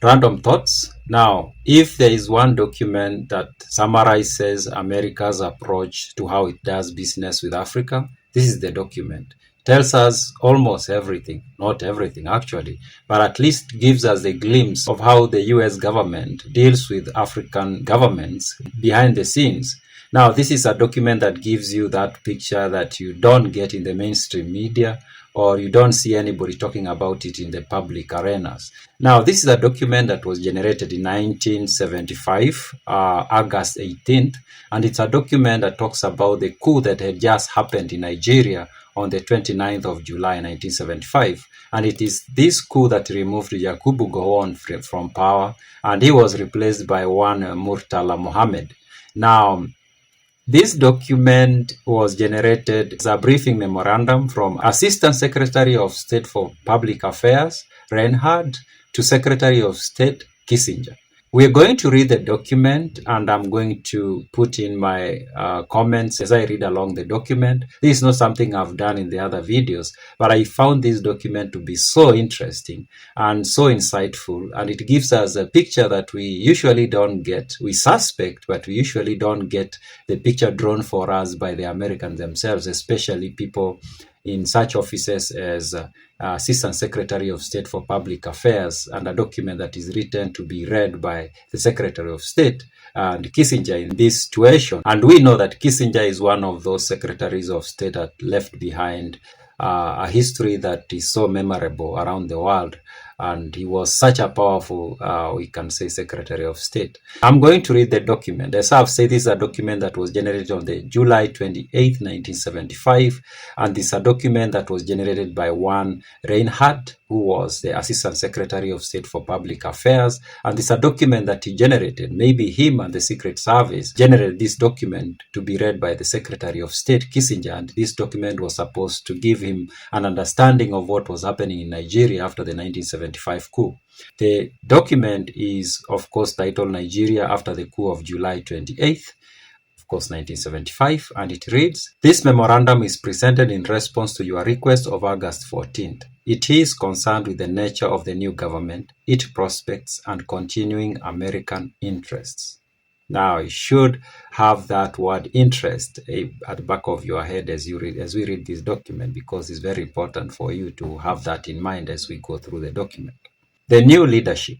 Random thoughts. Now, if there is one document that summarizes America's approach to how it does business with Africa, this is the document. It tells us almost everything, not everything actually, but at least gives us a glimpse of how the US government deals with African governments behind the scenes. Now, this is a document that gives you that picture that you don't get in the mainstream media, or you don't see anybody talking about it in the public arenas. Now, this is a document that was generated in 1975, August 18th, and it's a document that talks about the coup that had just happened in Nigeria on the 29th of July 1975. And it is this coup that removed Yakubu Gowon from power, and he was replaced by one Murtala Mohammed. Now, this document was generated as a briefing memorandum from Assistant Secretary of State for Public Affairs, Reinhardt, to Secretary of State, Kissinger. We're going to read the document, and I'm going to put in my comments as I read along the document. This is not something I've done in the other videos, but I found this document to be so interesting and so insightful, and it gives us a picture that we usually don't get. We suspect, but we usually don't get the picture drawn for us by the Americans themselves, especially people in such offices as Assistant Secretary of State for Public Affairs, and a document that is written to be read by the Secretary of State and Kissinger in this situation. And we know that Kissinger is one of those secretaries of state that left behind a history that is so memorable around the world. And he was such a powerful, we can say, Secretary of State. I'm going to read the document. As I've said, this is a document that was generated on the July 28, 1975, and this is a document that was generated by one Reinhardt, who was the Assistant Secretary of State for Public Affairs, and this is a document that he generated. Maybe him and the Secret Service generated this document to be read by the Secretary of State, Kissinger, and this document was supposed to give him an understanding of what was happening in Nigeria after the 1975 coup. The document is, of course, titled Nigeria After the Coup of July 28th, of course, 1975, and it reads, "This memorandum is presented in response to your request of August 14th. It is concerned with the nature of the new government, its prospects, and continuing American interests." Now, you should have that word interest at the back of your head as we read this document, because it's very important for you to have that in mind as we go through the document. The new leadership,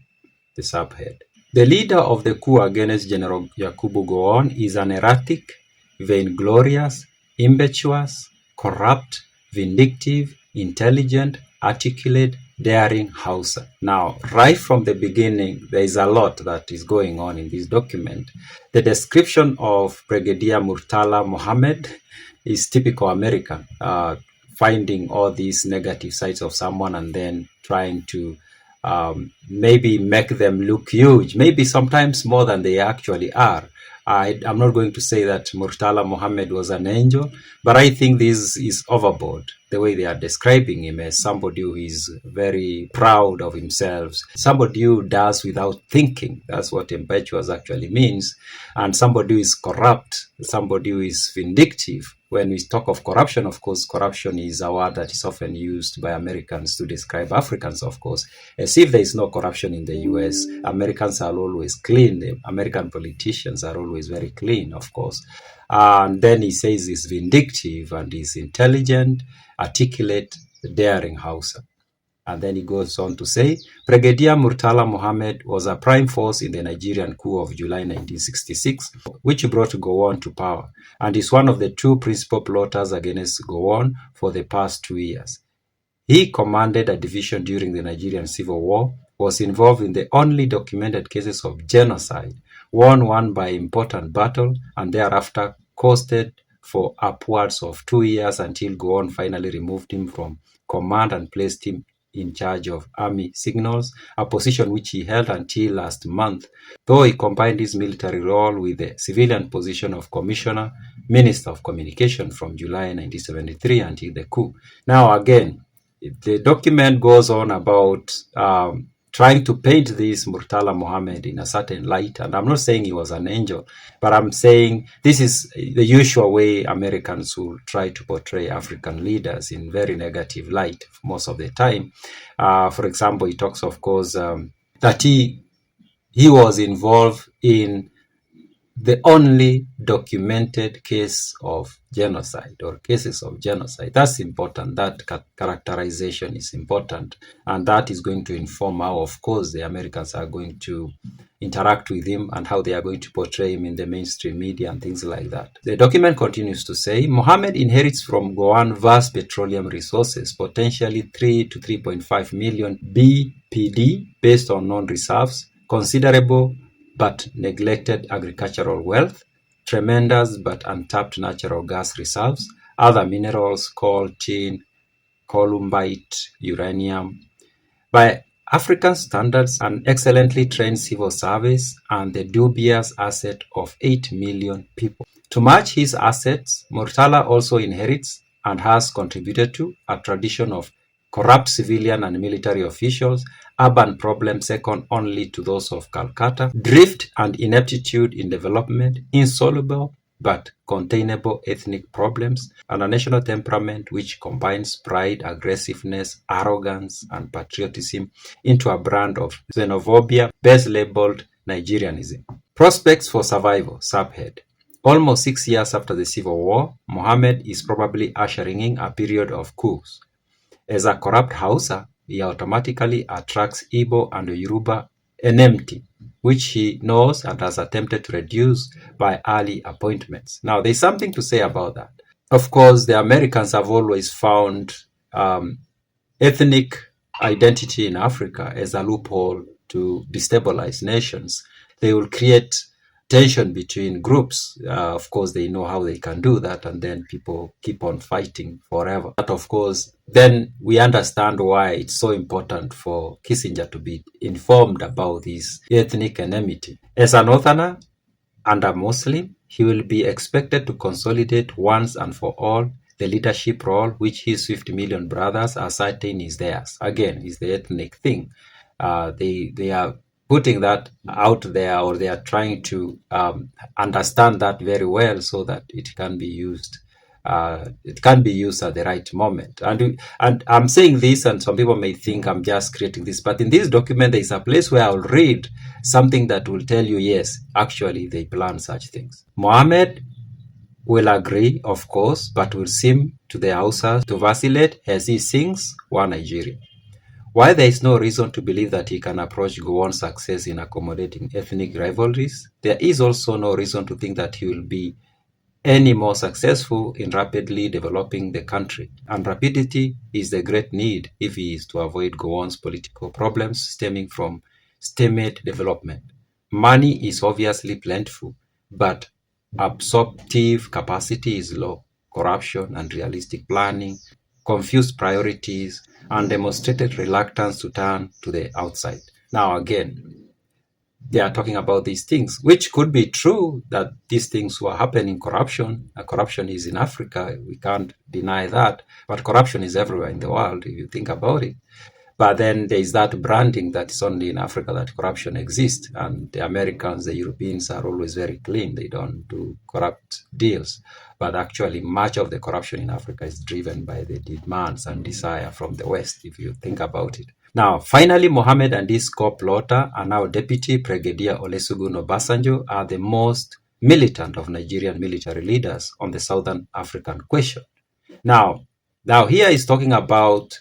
the subhead. The leader of the coup against General Yakubu Gowon is an erratic, vainglorious, impetuous, corrupt, vindictive, intelligent, articulate, daring Hausa. Now, right from the beginning, there is a lot that is going on in this document. The description of Brigadier Murtala Mohammed is typical American, finding all these negative sides of someone and then trying to maybe make them look huge, maybe sometimes more than they actually are. I'm not going to say that Murtala Mohammed was an angel, but I think this is overboard, the way they are describing him as somebody who is very proud of himself, somebody who does without thinking. That's what impetuous actually means. And somebody who is corrupt, somebody who is vindictive. When we talk of corruption, of course, corruption is a word that is often used by Americans to describe Africans, of course. As if there is no corruption in the US, Americans are always clean. The American politicians are always very clean, of course. And then he says he's vindictive and he's intelligent, articulate, daring Hausa. And then he goes on to say, Brigadier Murtala Mohammed was a prime force in the Nigerian coup of July 1966, which brought Gowon to power, and is one of the two principal plotters against Gowon for the past 2 years. He commanded a division during the Nigerian Civil War, was involved in the only documented cases of genocide, won one by important battle, and thereafter coasted for upwards of 2 years until Gowon finally removed him from command and placed him in charge of army signals, a position which he held until last month, though he combined his military role with the civilian position of Commissioner, Minister of Communication from July 1973 until the coup. Now again, the document goes on about trying to paint this Murtala Mohammed in a certain light. And I'm not saying he was an angel, but I'm saying this is the usual way Americans will try to portray African leaders, in very negative light most of the time. For example, he talks, of course, that he was involved in the only documented case of genocide or cases of genocide. That's important. That characterization is important. And that is going to inform how, of course, the Americans are going to interact with him and how they are going to portray him in the mainstream media and things like that. The document continues to say, Mohammed inherits from Goan vast petroleum resources, potentially 3 to 3.5 million BPD based on known reserves, considerable but neglected agricultural wealth, tremendous but untapped natural gas reserves, other minerals, coal, tin, columbite, uranium. By African standards, an excellently trained civil service, and the dubious asset of 8 million people. To match his assets, Murtala also inherits and has contributed to a tradition of corrupt civilian and military officials, urban problems second only to those of Calcutta, drift and ineptitude in development, insoluble but containable ethnic problems, and a national temperament which combines pride, aggressiveness, arrogance, and patriotism into a brand of xenophobia best labeled Nigerianism. Prospects for survival, subhead. Almost 6 years after the Civil War, Mohammed is probably ushering in a period of coups. As a corrupt Hausa, he automatically attracts Igbo and Yoruba enmity, which he knows and has attempted to reduce by early appointments. Now, there's something to say about that. Of course, the Americans have always found ethnic identity in Africa as a loophole to destabilize nations. They will create tension between groups. Of course, they know how they can do that, and then people keep on fighting forever. But of course, then we understand why it's so important for Kissinger to be informed about this ethnic enmity. As a Northerner and a Muslim, he will be expected to consolidate once and for all the leadership role which his 50 million brothers are certain is theirs. Again, is the ethnic thing. They are putting that out there, or they are trying to understand that very well so that it can be used. It can be used at the right moment. And I'm saying this, and some people may think I'm just creating this, but in this document, there is a place where I'll read something that will tell you, yes, actually, they plan such things. Mohammed will agree, of course, but will seem to the Hausas to vacillate as he sings One Nigeria. While there is no reason to believe that he can approach Gowon's success in accommodating ethnic rivalries, there is also no reason to think that he will be any more successful in rapidly developing the country. And rapidity is the great need if he is to avoid Gowon's political problems stemming from stalemate development. Money is obviously plentiful, but absorptive capacity is low. Corruption, unrealistic planning, confused priorities, and demonstrated reluctance to turn to the outside. Now, again, they are talking about these things, which could be true that these things were happening. Corruption is in Africa. We can't deny that. But corruption is everywhere in the world, if you think about it. But then there is that branding that it's only in Africa that corruption exists. And the Americans, the Europeans are always very clean. They don't do corrupt deals. But actually, much of the corruption in Africa is driven by the demands and desire from the West, if you think about it. Now, finally, Mohammed and his co-plotter are now Deputy Brigadier Olusegun Obasanjo are the most militant of Nigerian military leaders on the Southern African question. Now here is talking about,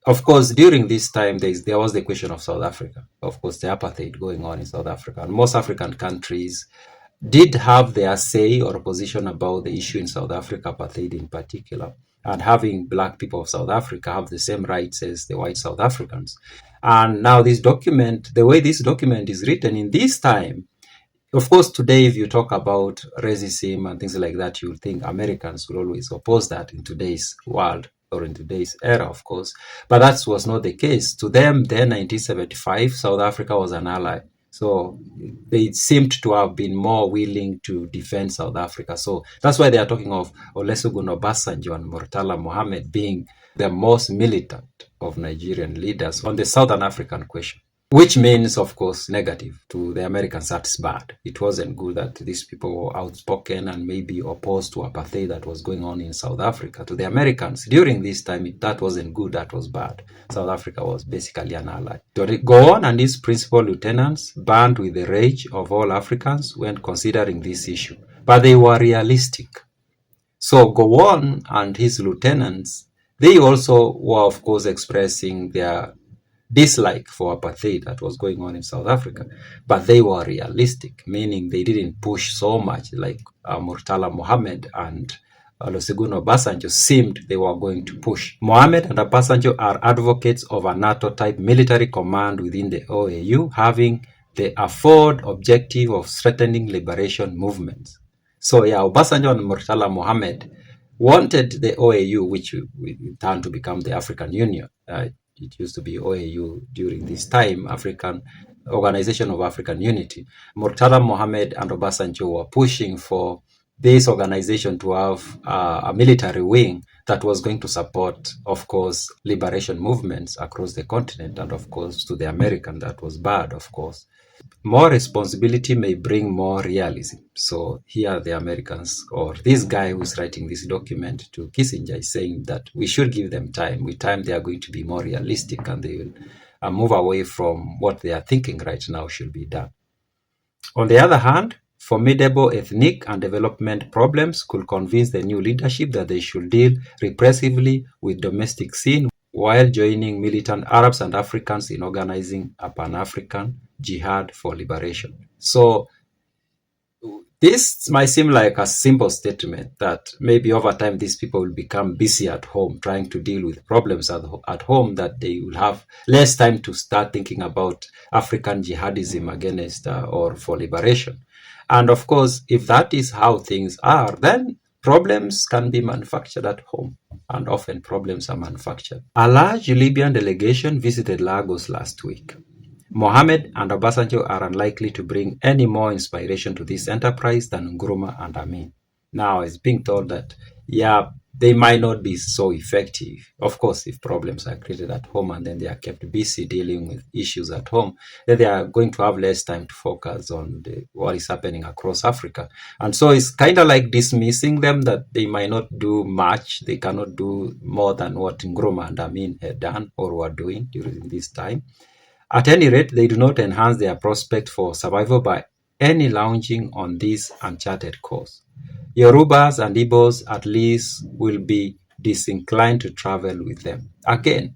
of course, during this time, there was the question of South Africa. Of course, the apartheid going on in South Africa. And most African countries did have their say or position about the issue in South Africa, apartheid in particular, and having black people of South Africa have the same rights as the white South Africans. And now this document, the way this document is written in this time, of course, today, if you talk about racism and things like that, you'll think Americans will always oppose that in today's world or in today's era, of course. But that was not the case. To them, then, 1975, South Africa was an ally. So they seemed to have been more willing to defend South Africa. So that's why they are talking of Olusegun Obasanjo and Murtala Mohammed being the most militant of Nigerian leaders on the Southern African question. which means, of course, negative to the Americans. That's bad. It wasn't good that these people were outspoken and maybe opposed to apartheid that was going on in South Africa. To the Americans, during this time, that wasn't good, that was bad. South Africa was basically an ally. Gowon and his principal lieutenants burned with the rage of all Africans when considering this issue, but they were realistic. So Gowon and his lieutenants, they also were, of course, expressing their dislike for apartheid that was going on in South Africa, but they were realistic, meaning they didn't push so much like Murtala Mohammed and Olusegun Obasanjo seemed they were going to push. Mohammed and Obasanjo are advocates of a NATO-type military command within the OAU, having the afford objective of strengthening liberation movements. So yeah, Obasanjo and Murtala Mohammed wanted the OAU, which in turn to become the African Union. It used to be OAU during this time, African Organization of African Unity. Murtala Mohammed and Obasanjo were pushing for this organization to have a military wing that was going to support, of course, liberation movements across the continent, and of course to the American. That was bad, of course. More responsibility may bring more realism. So here the Americans, or this guy who's writing this document to Kissinger, is saying that we should give them time. With time, they are going to be more realistic and they will move away from what they are thinking right now should be done. On the other hand, formidable ethnic and development problems could convince the new leadership that they should deal repressively with domestic sin while joining militant Arabs and Africans in organizing a Pan-African jihad for liberation. So this might seem like a simple statement that maybe over time these people will become busy at home trying to deal with problems at home, that they will have less time to start thinking about African jihadism against or for liberation. And of course, if that is how things are, then problems can be manufactured at home, and often problems are manufactured. A large Libyan delegation visited Lagos last week. Mohammed and Obasanjo are unlikely to bring any more inspiration to this enterprise than Nkrumah and Amin. Now it's being told that, yeah, they might not be so effective. Of course, if problems are created at home and then they are kept busy dealing with issues at home, then they are going to have less time to focus on what is happening across Africa. And so it's kind of like dismissing them, that they might not do much. They cannot do more than what Nkrumah and Amin had done or were doing during this time. At any rate, they do not enhance their prospect for survival by any lounging on this uncharted course. Yorubas and Igbos at least will be disinclined to travel with them. Again,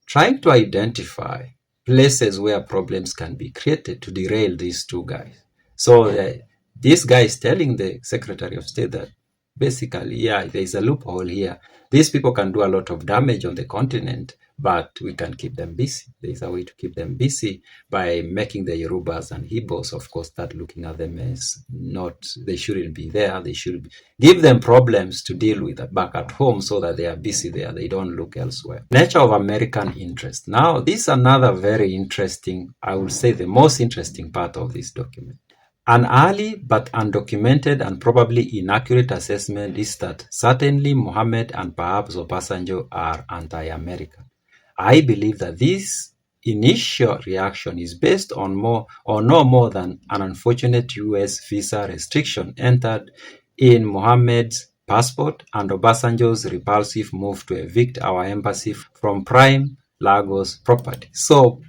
trying to identify places where problems can be created to derail these two guys. So this guy is telling the Secretary of State that basically, yeah, there is a loophole here. These people can do a lot of damage on the continent, but we can keep them busy. There is a way to keep them busy by making the Yorubas and Igbos, of course, start looking at them as not, they shouldn't be there. They should give them problems to deal with back at home so that they are busy there. They don't look elsewhere. Nature of American interest. Now, this is another very interesting, I would say the most interesting part of this document. An early but undocumented and probably inaccurate assessment is that certainly Mohammed and perhaps Obasanjo are anti-American. I believe that this initial reaction is based on no more than an unfortunate US visa restriction entered in Mohammed's passport and Obasanjo's repulsive move to evict our embassy from prime Lagos property. So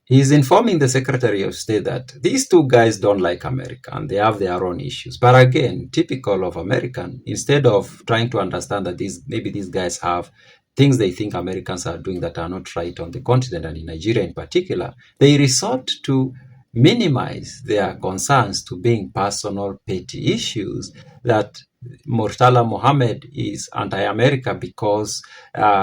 he's informing the Secretary of State that these two guys don't like America and they have their own issues. But again, typical of American, instead of trying to understand that maybe these guys have things they think Americans are doing that are not right on the continent and in Nigeria in particular, they resort to minimize their concerns to being personal, petty issues, that Murtala Mohammed is anti-America because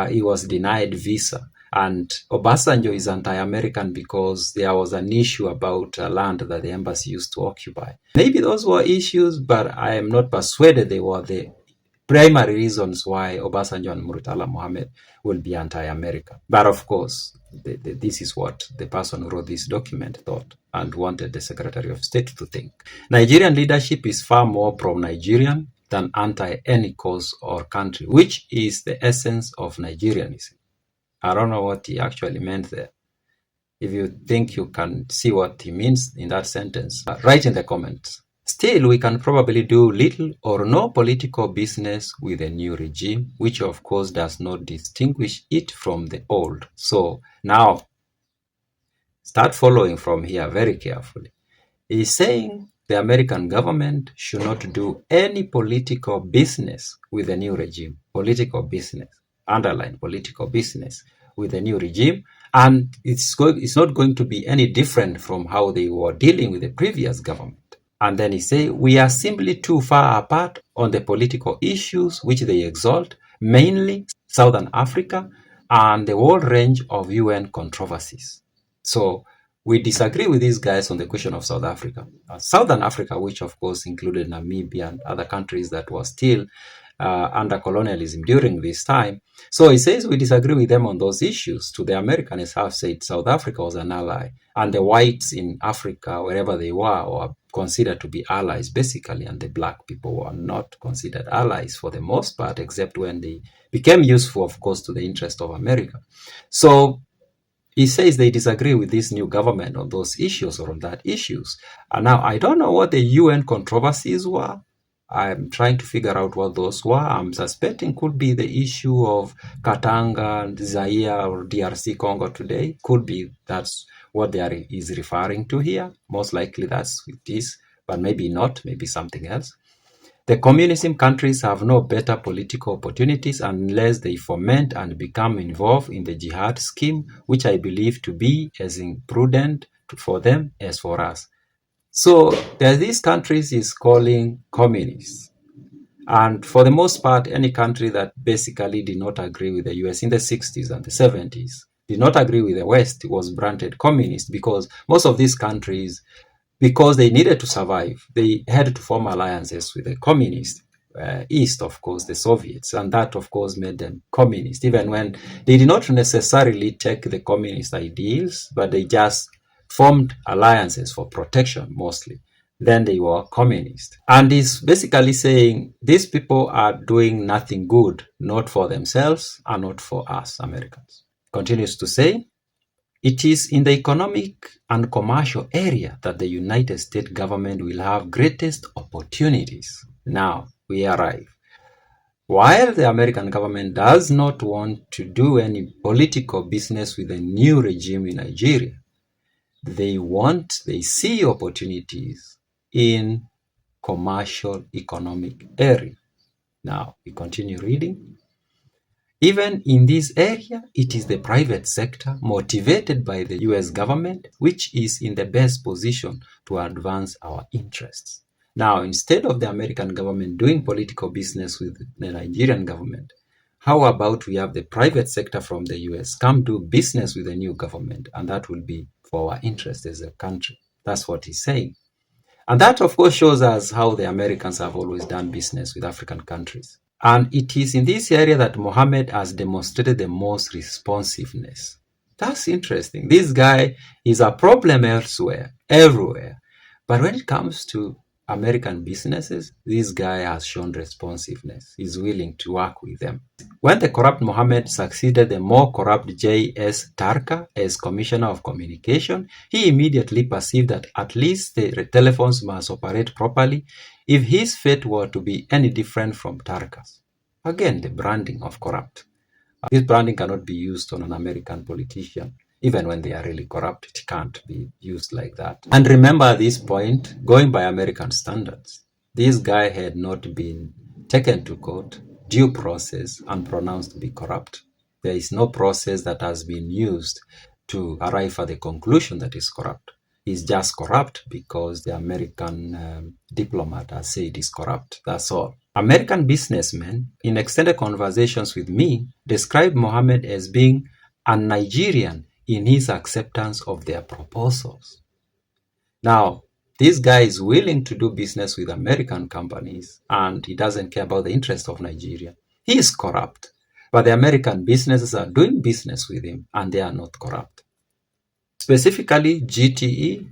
he was denied visa. And Obasanjo is anti-American because there was an issue about land that the embassy used to occupy. Maybe those were issues, but I am not persuaded they were the primary reasons why Obasanjo and Murtala Mohammed will be anti-American. But of course, this is what the person who wrote this document thought and wanted the Secretary of State to think. Nigerian leadership is far more pro-Nigerian than anti any cause or country, which is the essence of Nigerianism. I don't know what he actually meant there. If you think you can see what he means in that sentence, write in the comments. Still, we can probably do little or no political business with a new regime, which of course does not distinguish it from the old. So now, start following from here very carefully. He's saying the American government should not do any political business with the new regime. Political business, underline political business with the new regime. And it's not going to be any different from how they were dealing with the previous government. And then he say, we are simply too far apart on the political issues which they exalt, mainly Southern Africa and the whole range of UN controversies. So we disagree with these guys on the question of South Africa. Southern Africa, which of course included Namibia and other countries that were still under colonialism during this time. So he says we disagree with them on those issues. To the Americans have said South Africa was an ally, and the whites in Africa, wherever they were considered to be allies basically, and the black people were not considered allies for the most part, except when they became useful, of course, to the interest of America. So he says they disagree with this new government on those issues or on that issues. And now I don't know what the UN controversies were. I'm trying to figure out what those were. I'm suspecting could be the issue of Katanga and Zaire or DRC Congo today. Could be that's what they is referring to here. Most likely that's it is, but maybe not, maybe something else. The communism countries have no better political opportunities unless they foment and become involved in the jihad scheme, which I believe to be as imprudent for them as for us. So these countries is calling communists. And for the most part, any country that basically did not agree with the US in the 60s and the 70s, did not agree with the West, was branded communist, because most of these countries, because they needed to survive, they had to form alliances with the communist East, of course, the Soviets, and that, of course, made them communist, even when they did not necessarily take the communist ideals, but they just formed alliances for protection mostly. Then they were communist. And he's basically saying these people are doing nothing good, not for themselves and not for us Americans. Continues to say, it is in the economic and commercial area that the United States government will have greatest opportunities. Now we arrive. While the American government does not want to do any political business with the new regime in Nigeria, they see opportunities in commercial economic area. Now we continue reading. Even in this area, it is the private sector motivated by the US government which is in the best position to advance our interests. Now, instead of the American government doing political business with the Nigerian government, how about we have the private sector from the US come do business with the new government, and that will be for our interest as a country. That's what he's saying. And that, of course, shows us how the Americans have always done business with African countries. And it is in this area that Mohammed has demonstrated the most responsiveness. That's interesting. This guy is a problem elsewhere, everywhere. But when it comes to American businesses, this guy has shown responsiveness. He's willing to work with them. When the corrupt Mohammed succeeded the more corrupt J.S. Tarka as Commissioner of Communication, he immediately perceived that at least the telephones must operate properly if his fate were to be any different from Tarka's. Again, the branding of corrupt. This branding cannot be used on an American politician. Even when they are really corrupt, it can't be used like that. And remember at this point, going by American standards, this guy had not been taken to court, due process, and pronounced to be corrupt. There is no process that has been used to arrive at the conclusion that he's corrupt. He's just corrupt because the American diplomat has said he's corrupt. That's all. American businessmen, in extended conversations with me, described Mohammed as being a Nigerian in his acceptance of their proposals. Now, this guy is willing to do business with American companies, and he doesn't care about the interest of Nigeria. He is corrupt, but the American businesses are doing business with him, and they are not corrupt. Specifically, GTE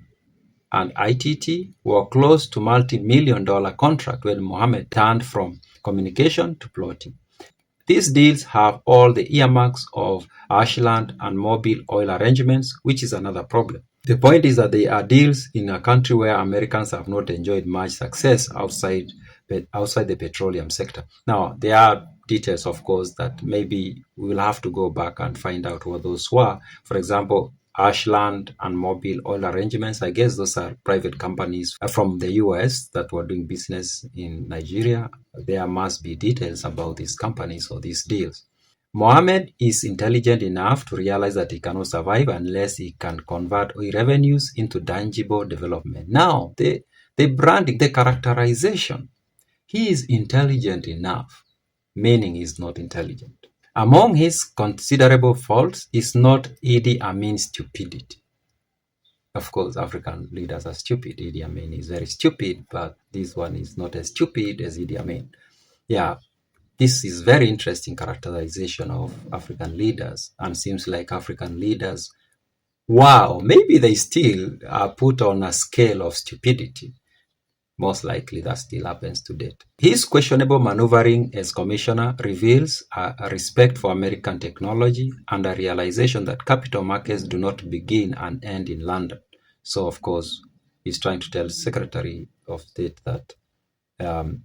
and ITT were close to multi-million-dollar contract when Mohammed turned from communication to plotting. These deals have all the earmarks of Ashland and Mobil oil arrangements, which is another problem. The point is that they are deals in a country where Americans have not enjoyed much success outside the petroleum sector. Now, there are details, of course, that maybe we will have to go back and find out what those were. For example, Ashland and Mobil oil arrangements, I guess those are private companies from the US that were doing business in Nigeria. There must be details about these companies or these deals. Mohammed is intelligent enough to realize that he cannot survive unless he can convert oil revenues into tangible development. Now, the branding, the characterization, he is intelligent enough, meaning he's not intelligent. Among his considerable faults is not Idi Amin's stupidity. Of course, African leaders are stupid. Idi Amin is very stupid, but this one is not as stupid as Idi Amin. Yeah, this is very interesting characterization of African leaders, and seems like African leaders, wow, maybe they still are put on a scale of stupidity. Most likely that still happens to date. His questionable maneuvering as commissioner reveals a respect for American technology and a realization that capital markets do not begin and end in London. So, of course, he's trying to tell the Secretary of State that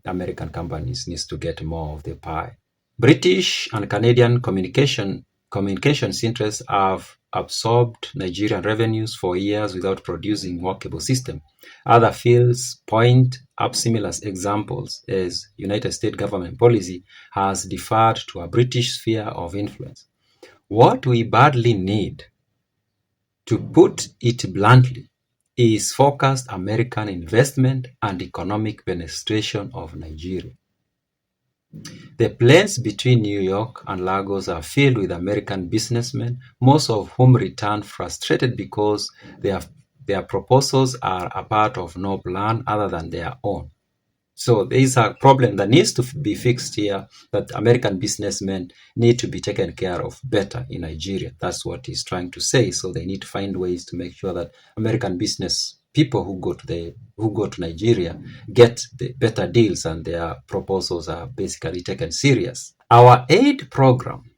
American companies needs to get more of the pie. British and Canadian communications interests have absorbed Nigerian revenues for years without producing workable system. Other fields point up similar examples as United States government policy has deferred to a British sphere of influence. What we badly need, to put it bluntly, is focused American investment and economic penetration of Nigeria. The planes between New York and Lagos are filled with American businessmen, most of whom return frustrated because their proposals are a part of no plan other than their own. So there is a problem that needs to be fixed here, that American businessmen need to be taken care of better in Nigeria. That's what he's trying to say. So they need to find ways to make sure that American business people who go to Nigeria get the better deals and their proposals are basically taken serious. Our aid program,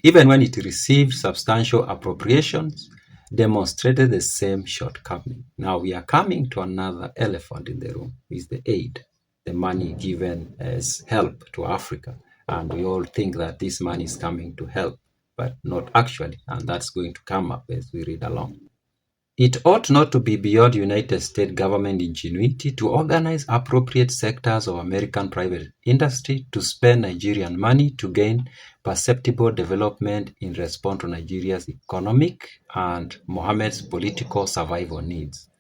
even when it received substantial appropriations, demonstrated the same shortcoming. Now we are coming to another elephant in the room, is the aid, the money given as help to Africa. And we all think that this money is coming to help, but not actually. And that's going to come up as we read along. It ought not to be beyond United States government ingenuity to organize appropriate sectors of American private industry to spend Nigerian money to gain perceptible development in response to Nigeria's economic and Mohammed's political survival needs.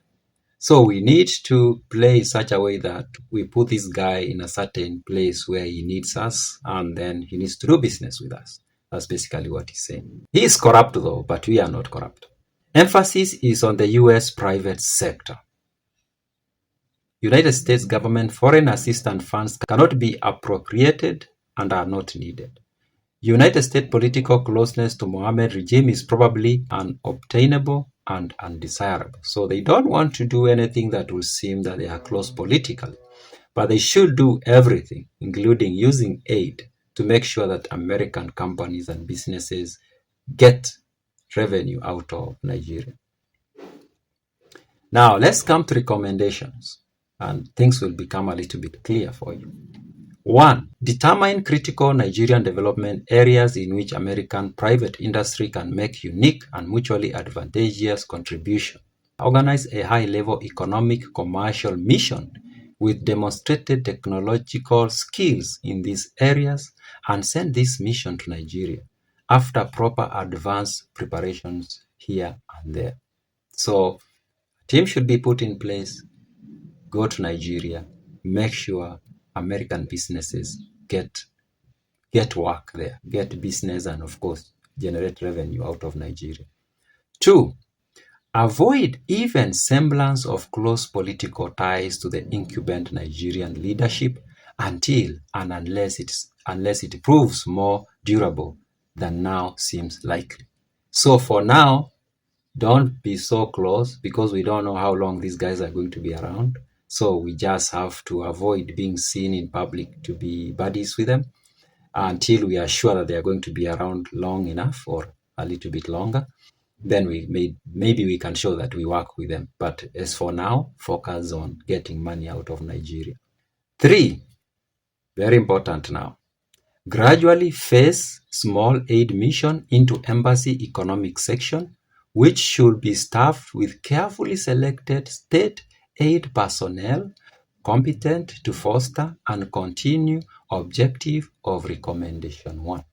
So we need to play in such a way that we put this guy in a certain place where he needs us, and then he needs to do business with us. That's basically what he's saying. He is corrupt though, but we are not corrupt. Emphasis is on the US private sector. United States government foreign assistance funds cannot be appropriated and are not needed. United States political closeness to Mohammed regime is probably unobtainable and undesirable. So they don't want to do anything that will seem that they are close politically, but they should do everything, including using aid, to make sure that American companies and businesses get revenue out of Nigeria. Now let's come to recommendations, and things will become a little bit clear for you. 1. Determine critical Nigerian development areas in which American private industry can make unique and mutually advantageous contribution. Organize a high-level economic commercial mission with demonstrated technological skills in these areas and send this mission to Nigeria after proper advanced preparations here and there. So, a team should be put in place, go to Nigeria, make sure American businesses get work there, get business, and of course, generate revenue out of Nigeria. 2. Avoid even semblance of close political ties to the incumbent Nigerian leadership until and unless it proves more durable than now seems likely. So for now, don't be so close, because we don't know how long these guys are going to be around. So we just have to avoid being seen in public to be buddies with them. until we are sure that they are going to be around long enough or a little bit longer. Then maybe we can show that we work with them. But as for now, focus on getting money out of Nigeria. 3, very important now. Gradually phase small aid mission into embassy economic section, which should be staffed with carefully selected state aid personnel competent to foster and continue objective of recommendation 1.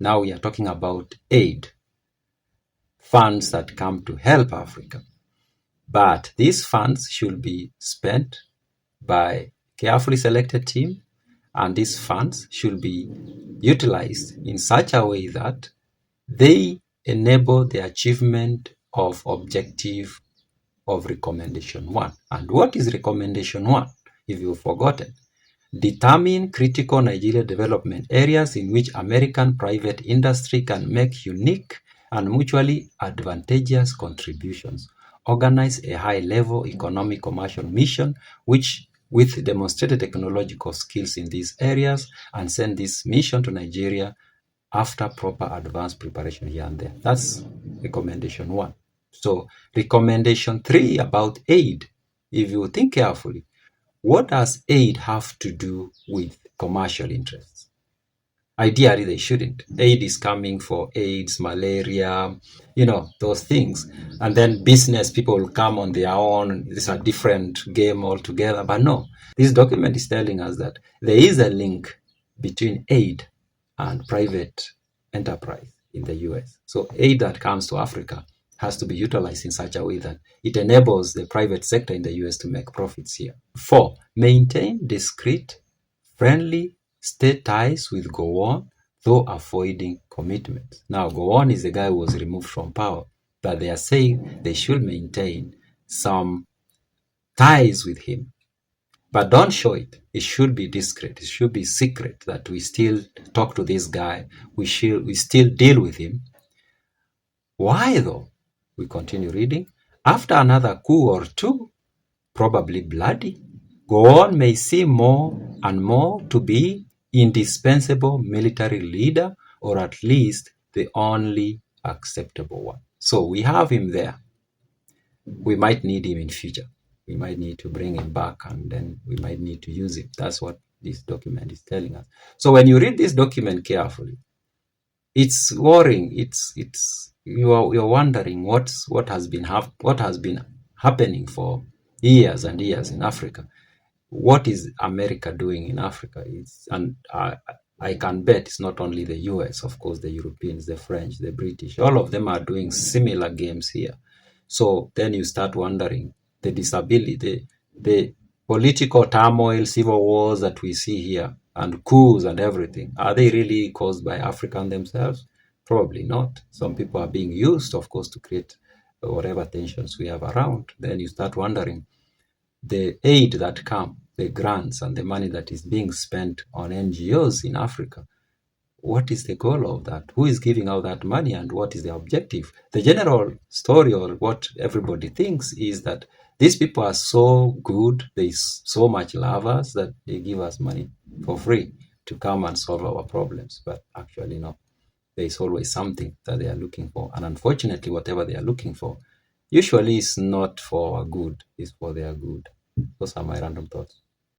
Now we are talking about aid, funds that come to help Africa. But these funds should be spent by carefully selected team, and these funds should be utilized in such a way that they enable the achievement of objective of recommendation 1. And what is recommendation 1? If you've forgotten, determine critical Nigeria development areas in which American private industry can make unique and mutually advantageous contributions. Organize a high-level economic commercial mission with demonstrated technological skills in these areas, and send this mission to Nigeria after proper advanced preparation here and there. That's recommendation 1. So recommendation 3 about aid, if you think carefully, what does aid have to do with commercial interests? Ideally, they shouldn't. Aid is coming for AIDS, malaria, those things. And then business people will come on their own. It's a different game altogether. But no, this document is telling us that there is a link between aid and private enterprise in the US. So aid that comes to Africa has to be utilized in such a way that it enables the private sector in the US to make profits here. 4, maintain discreet, friendly state ties with Gowon, though avoiding commitments. Now, Gowon is the guy who was removed from power, but they are saying they should maintain some ties with him. But don't show it. It should be discreet. It should be secret that we still talk to this guy. We still deal with him. Why though? We continue reading. After another coup or two, probably bloody, Gowon may seem more and more to be indispensable military leader, or at least the only acceptable one. So we have him there. We might need him in future. We might need to bring him back, and then we might need to use him. That's what this document is telling us. So when you read this document carefully, it's worrying. You're wondering what has been happening for years and years in Africa. What is America doing in Africa? I can bet it's not only the US, of course, the Europeans, the French, the British, all of them are doing similar games here. So then you start wondering, the disability, the political turmoil, civil wars that we see here, and coups and everything, are they really caused by Africans themselves? Probably not. Some people are being used, of course, to create whatever tensions we have around. Then you start wondering, the aid that come, the grants and the money that is being spent on NGOs in Africa, what is the goal of that? Who is giving out that money, and what is the objective? The general story, or what everybody thinks, is that these people are so good, they so much love us, that they give us money for free to come and solve our problems. But actually, no. There is always something that they are looking for. And unfortunately, whatever they are looking for usually is not for our good, it's for their good. Those are my random thoughts.